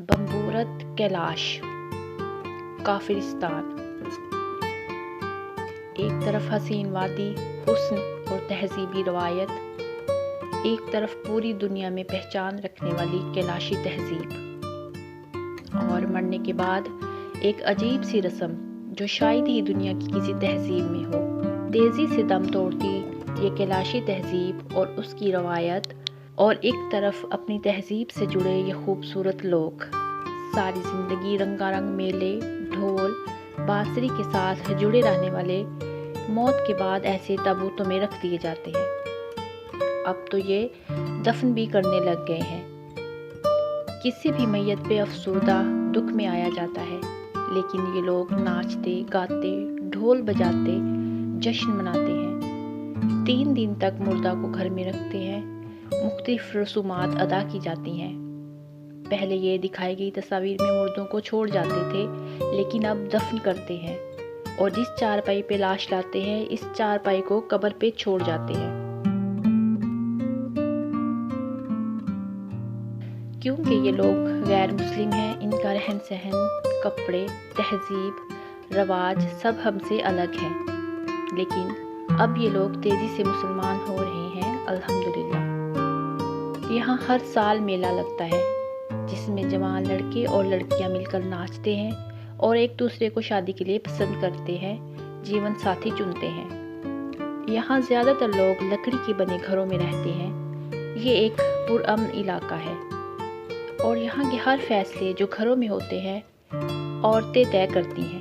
बम्बूरत कैलाश काफिरिस्तान। एक तरफ हसीन वादी, हुस्न और तहजीबी रवायत, एक तरफ पूरी दुनिया में पहचान रखने वाली कैलाशी तहजीब, और मरने के बाद एक अजीब सी रस्म जो शायद ही दुनिया की किसी तहजीब में हो। तेज़ी से दम तोड़ती ये कैलाशी तहजीब और उसकी रवायत, और एक तरफ अपनी तहजीब से जुड़े ये खूबसूरत लोग, सारी ज़िंदगी रंगारंग मेले, ढोल, बांसुरी के साथ जुड़े रहने वाले, मौत के बाद ऐसे ताबूतों में रख दिए जाते हैं। अब तो ये दफन भी करने लग गए हैं। किसी भी मैयत पे अफसुर्दा दुख में आया जाता है, लेकिन ये लोग नाचते गाते, ढोल बजाते जश्न मनाते हैं। 3 दिन तक मुर्दा को घर में रखते हैं, मुख्तलिफ रसूमात अदा की जाती हैं। पहले ये दिखाई गई तस्वीर में मुर्दों को छोड़ जाते थे, लेकिन अब दफन करते हैं और जिस चारपाई पे लाश लाते हैं, इस चारपाई को कब्र पे छोड़ जाते हैं। क्योंकि ये लोग गैर मुस्लिम हैं, इनका रहन सहन, कपड़े, तहजीब, रवाज सब हमसे अलग हैं। लेकिन अब ये लोग तेज़ी से मुसलमान हो रहे हैं, अल्हम्दुलिल्लाह। यहाँ हर साल मेला लगता है, जिसमें जवान लड़के और लड़कियाँ मिलकर नाचते हैं और एक दूसरे को शादी के लिए पसंद करते हैं, जीवन साथी चुनते हैं। यहाँ ज़्यादातर लोग लकड़ी के बने घरों में रहते हैं। ये एक पुरअमन इलाका है और यहाँ के हर फैसले जो घरों में होते हैं, औरतें तय करती हैं।